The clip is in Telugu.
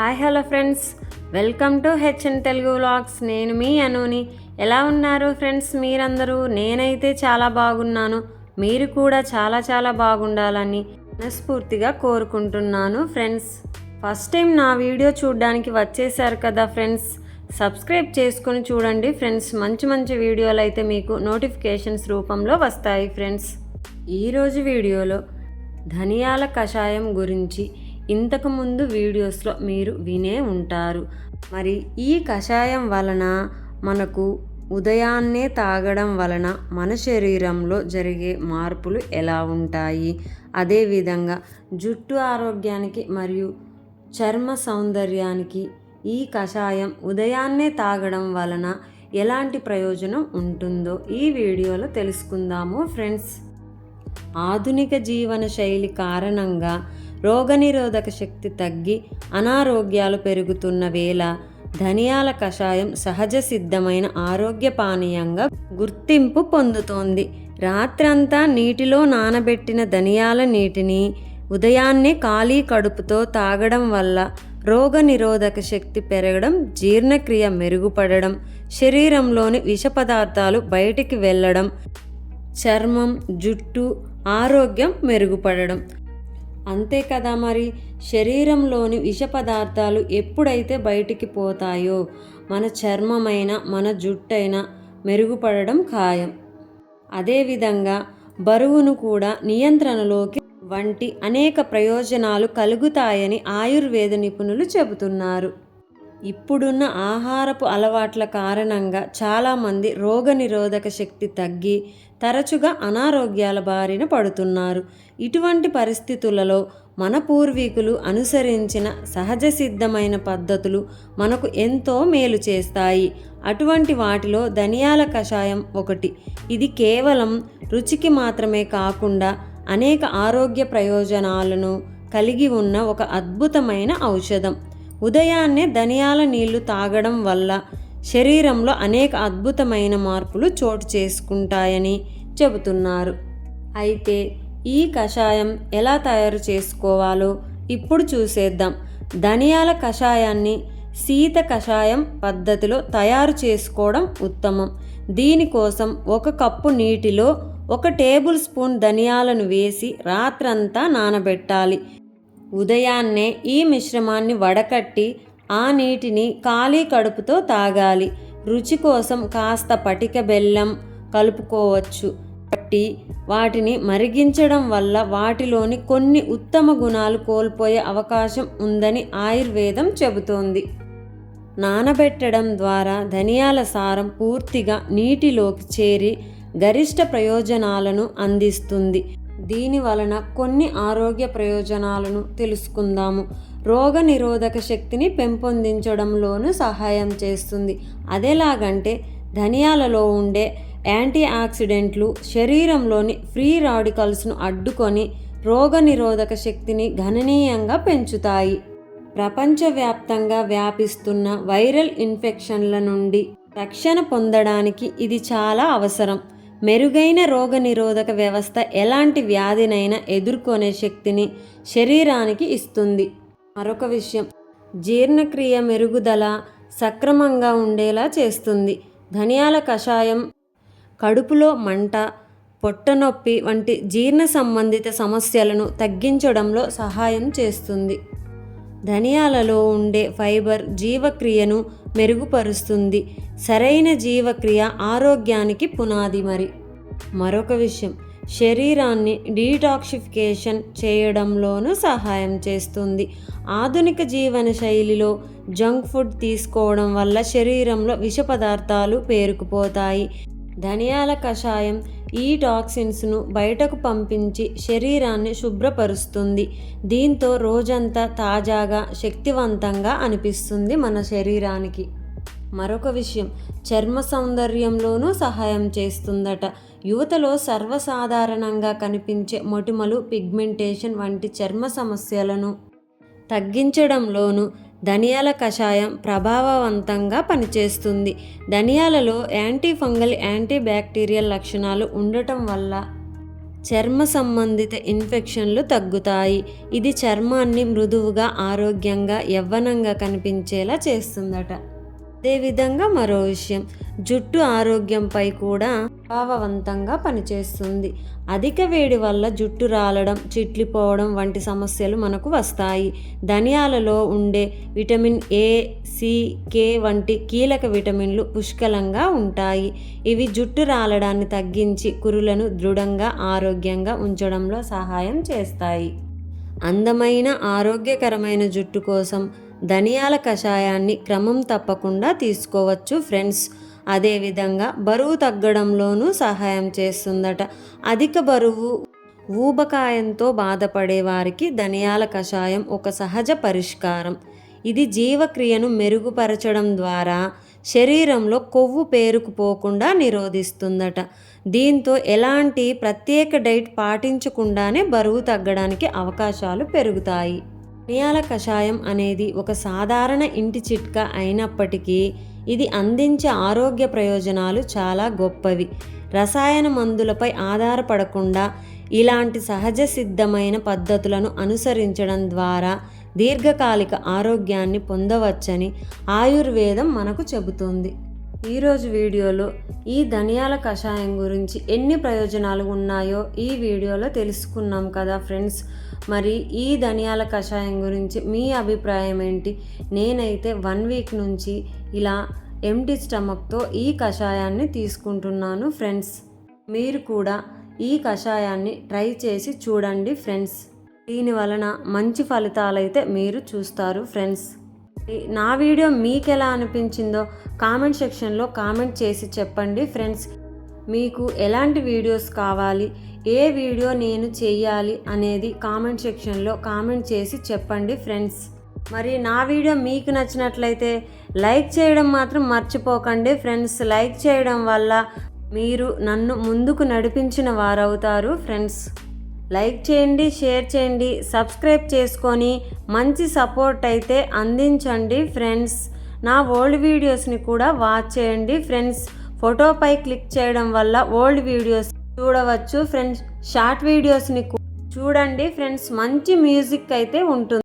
Hi hello friends, welcome to HN Telugu vlogs. నేను మీ అనుని. ఎలా ఉన్నారు ఫ్రెండ్స్ మీరందరూ? నేనైతే చాలా బాగున్నాను. మీరు కూడా చాలా బాగుండాలని మనస్ఫూర్తిగా కోరుకుంటున్నాను ఫ్రెండ్స్. ఫస్ట్ టైం నా వీడియో చూడడానికి వచ్చేసారు కదా ఫ్రెండ్స్, సబ్స్క్రైబ్ చేసుకొని చూడండి ఫ్రెండ్స్. మంచి వీడియోలు అయితే మీకు నోటిఫికేషన్స్ రూపంలో వస్తాయి ఫ్రెండ్స్. ఈరోజు వీడియోలో ధనియాల కషాయం గురించి ఇంతకుముందు వీడియోస్లో మీరు వినే ఉంటారు. మరి ఈ కషాయం వలన మనకు ఉదయాన్నే తాగడం వలన మన శరీరంలో జరిగే మార్పులు ఎలా ఉంటాయి, అదేవిధంగా జుట్టు ఆరోగ్యానికి మరియు చర్మ సౌందర్యానికి ఈ కషాయం ఉదయాన్నే తాగడం వలన ఎలాంటి ప్రయోజనం ఉంటుందో ఈ వీడియోలో తెలుసుకుందాము ఫ్రెండ్స్. ఆధునిక జీవన శైలి కారణంగా రోగనిరోధక శక్తి తగ్గి అనారోగ్యాలు పెరుగుతున్న వేళ ధనియాల కషాయం సహజ సిద్ధమైన ఆరోగ్య పానీయంగా గుర్తింపు పొందుతోంది. రాత్రంతా నీటిలో నానబెట్టిన ధనియాల నీటిని ఉదయాన్నే ఖాళీ కడుపుతో తాగడం వల్ల రోగనిరోధక శక్తి పెరగడం, జీర్ణక్రియ మెరుగుపడడం, శరీరంలోని విష పదార్థాలు బయటికి వెళ్ళడం, చర్మం, జుట్టు ఆరోగ్యం మెరుగుపడడం. అంతే కదా, మరి శరీరంలోని విష పదార్థాలు ఎప్పుడైతే బయటికి పోతాయో మన చర్మమైనా మన జుట్టైనా మెరుగుపడడం ఖాయం. అదేవిధంగా బరువును కూడా నియంత్రణలోకి వంటి అనేక ప్రయోజనాలు కలుగుతాయని ఆయుర్వేద నిపుణులు చెబుతున్నారు. ఇప్పుడున్న ఆహారపు అలవాట్ల కారణంగా చాలామంది రోగనిరోధక శక్తి తగ్గి తరచుగా అనారోగ్యాల బారిన పడుతున్నారు. ఇటువంటి పరిస్థితులలో మన పూర్వీకులు అనుసరించిన సహజ సిద్ధమైన పద్ధతులు మనకు ఎంతో మేలు చేస్తాయి. అటువంటి వాటిలో ధనియాల కషాయం ఒకటి. ఇది కేవలం రుచికి మాత్రమే కాకుండా అనేక ఆరోగ్య ప్రయోజనాలను కలిగి ఉన్న ఒక అద్భుతమైన ఔషధం. ఉదయాన్నే ధనియాల నీళ్లు తాగడం వల్ల శరీరంలో అనేక అద్భుతమైన మార్పులు చోటు చేసుకుంటాయని చెబుతున్నారు. అయితే ఈ కషాయం ఎలా తయారు చేసుకోవాలో ఇప్పుడు చూసేద్దాం. ధనియాల కషాయాన్ని శీత కషాయం పద్ధతిలో తయారు చేసుకోవడం ఉత్తమం. దీనికోసం 1 కప్పు నీటిలో 1 టేబుల్ స్పూన్ ధనియాలను వేసి రాత్రంతా నానబెట్టాలి. ఉదయాన్నే ఈ మిశ్రమాన్ని వడకట్టి ఆ నీటిని ఖాళీ కడుపుతో తాగాలి. రుచి కోసం కాస్త పటిక బెల్లం కలుపుకోవచ్చు. బట్టి వాటిని మరిగించడం వల్ల వాటిలోని కొన్ని ఉత్తమ గుణాలు కోల్పోయే అవకాశం ఉందని ఆయుర్వేదం చెబుతోంది. నానబెట్టడం ద్వారా ధనియాల సారం పూర్తిగా నీటిలోకి చేరి గరిష్ట ప్రయోజనాలను అందిస్తుంది. దీని వలన కొన్ని ఆరోగ్య ప్రయోజనాలను తెలుసుకుందాము. రోగ నిరోధక శక్తిని పెంపొందించడంలోనూ సహాయం చేస్తుంది. అదెలాగంటే ధనియాలలో ఉండే యాంటీ ఆక్సిడెంట్లు శరీరంలోని ఫ్రీ రాడికల్స్ను అడ్డుకొని రోగ నిరోధక శక్తిని గణనీయంగా పెంచుతాయి. ప్రపంచవ్యాప్తంగా వ్యాపిస్తున్న వైరల్ ఇన్ఫెక్షన్ల నుండి రక్షణ పొందడానికి ఇది చాలా అవసరం. మెరుగైన రోగనిరోధక వ్యవస్థ ఎలాంటి వ్యాధినైనా ఎదుర్కొనే శక్తిని శరీరానికి ఇస్తుంది. మరొక విషయం, జీర్ణక్రియ మెరుగుదల సక్రమంగా ఉండేలా చేస్తుంది. ధనియాల కషాయం కడుపులో మంట, పొట్టనొప్పి వంటి జీర్ణ సంబంధిత సమస్యలను తగ్గించడంలో సహాయం చేస్తుంది. ధనియాలలో ఉండే ఫైబర్ జీవక్రియను మెరుగుపరుస్తుంది. సరైన జీవక్రియ ఆరోగ్యానికి పునాది. మరొక విషయం, శరీరాన్ని డీటాక్సిఫికేషన్ చేయడంలోనూ సహాయం చేస్తుంది. ఆధునిక జీవన శైలిలో జంక్ ఫుడ్ తీసుకోవడం వల్ల శరీరంలో విష పదార్థాలు పేరుకుపోతాయి. ధనియాల కషాయం ఈ టాక్సిన్స్ను బయటకు పంపించి శరీరాన్ని శుభ్రపరుస్తుంది. దీంతో రోజంతా తాజాగా శక్తివంతంగా అనిపిస్తుంది మన శరీరానికి. మరొక విషయం, చర్మ సౌందర్యంలోనూ సహాయం చేస్తుందట. యువతలో సర్వసాధారణంగా కనిపించే మొటిమలు, పిగ్మెంటేషన్ వంటి చర్మ సమస్యలను తగ్గించడంలోనూ ధనియాల కషాయం ప్రభావవంతంగా పనిచేస్తుంది. ధనియాలలో యాంటీ ఫంగల్, యాంటీ బ్యాక్టీరియల్ లక్షణాలు ఉండటం వల్ల చర్మ సంబంధిత ఇన్ఫెక్షన్లు తగ్గుతాయి. ఇది చర్మాన్ని మృదువుగా, ఆరోగ్యంగా, యవ్వనంగా కనిపించేలా చేస్తుందట. అదేవిధంగా మరో విషయం, జుట్టు ఆరోగ్యంపై కూడా ప్రభావవంతంగా పనిచేస్తుంది. అధిక వేడి వల్ల జుట్టు రాలడం, చిట్లిపోవడం వంటి సమస్యలు మనకు వస్తాయి. ధనియాలలో ఉండే విటమిన్ ఏ, సి, కే వంటి కీలక విటమిన్లు పుష్కలంగా ఉంటాయి. ఇవి జుట్టు రాలడాన్ని తగ్గించి కురులను దృఢంగా, ఆరోగ్యంగా ఉంచడంలో సహాయం చేస్తాయి. అందమైన, ఆరోగ్యకరమైన జుట్టు కోసం ధనియాల కషాయాన్ని క్రమం తప్పకుండా తీసుకోవచ్చు ఫ్రెండ్స్. అదేవిధంగా బరువు తగ్గడంలోనూ సహాయం చేస్తుందట. అధిక బరువు, ఊబకాయంతో బాధపడే వారికి ధనియాల కషాయం ఒక సహజ పరిష్కారం. ఇది జీవక్రియను మెరుగుపరచడం ద్వారా శరీరంలో కొవ్వు పేరుకుపోకుండా నిరోధిస్తుందట. దీంతో ఎలాంటి ప్రత్యేక డైట్ పాటించకుండానే బరువు తగ్గడానికి అవకాశాలు పెరుగుతాయి. ధనియాల కషాయం అనేది ఒక సాధారణ ఇంటి చిట్కా అయినప్పటికీ ఇది అందించే ఆరోగ్య ప్రయోజనాలు చాలా గొప్పవి. రసాయన మందులపై ఆధారపడకుండా ఇలాంటి సహజ సిద్ధమైన పద్ధతులను అనుసరించడం ద్వారా దీర్ఘకాలిక ఆరోగ్యాన్ని పొందవచ్చని ఆయుర్వేదం మనకు చెబుతుంది. ఈరోజు వీడియోలో ఈ ధనియాల కషాయం గురించి ఎన్ని ప్రయోజనాలు ఉన్నాయో ఈ వీడియోలో తెలుసుకున్నాం కదా ఫ్రెండ్స్. మరి ఈ ధనియాల కషాయం గురించి మీ అభిప్రాయం ఏంటి? నేనైతే 1 వీక్ నుంచి ఇలా ఎంటీ స్టమక్తో ఈ కషాయాన్ని తీసుకుంటున్నాను ఫ్రెండ్స్. మీరు కూడా ఈ కషాయాన్ని ట్రై చేసి చూడండి ఫ్రెండ్స్. దీని వలన మంచి ఫలితాలైతే మీరు చూస్తారు ఫ్రెండ్స్. నా వీడియో మీకు ఎలా అనిపించిందో కామెంట్ సెక్షన్లో కామెంట్ చేసి చెప్పండి ఫ్రెండ్స్. మీకు ఎలాంటి వీడియోస్ కావాలి, ఏ వీడియో నేను చేయాలి అనేది కామెంట్ సెక్షన్లో కామెంట్ చేసి చెప్పండి ఫ్రెండ్స్. మరి నా వీడియో మీకు నచ్చినట్లయితే లైక్ చేయడం మాత్రం మర్చిపోకండి ఫ్రెండ్స్. లైక్ చేయడం వల్ల మీరు నన్ను ముందుకు నడిపించిన వారవుతారు ఫ్రెండ్స్. లైక్ చేయండి, షేర్ చేయండి, సబ్స్క్రైబ్ చేసుకొని మంచి సపోర్ట్ అయితే అందించండి ఫ్రెండ్స్. నా ఓల్డ్ వీడియోస్ని కూడా వాచ్ చేయండి ఫ్రెండ్స్. ఫోటోపై క్లిక్ చేయడం వల్ల ఓల్డ్ వీడియోస్ చూడవచ్చు ఫ్రెండ్స్. షార్ట్ వీడియోస్ని చూడండి ఫ్రెండ్స్. మంచి మ్యూజిక్ అయితే ఉంటుంది.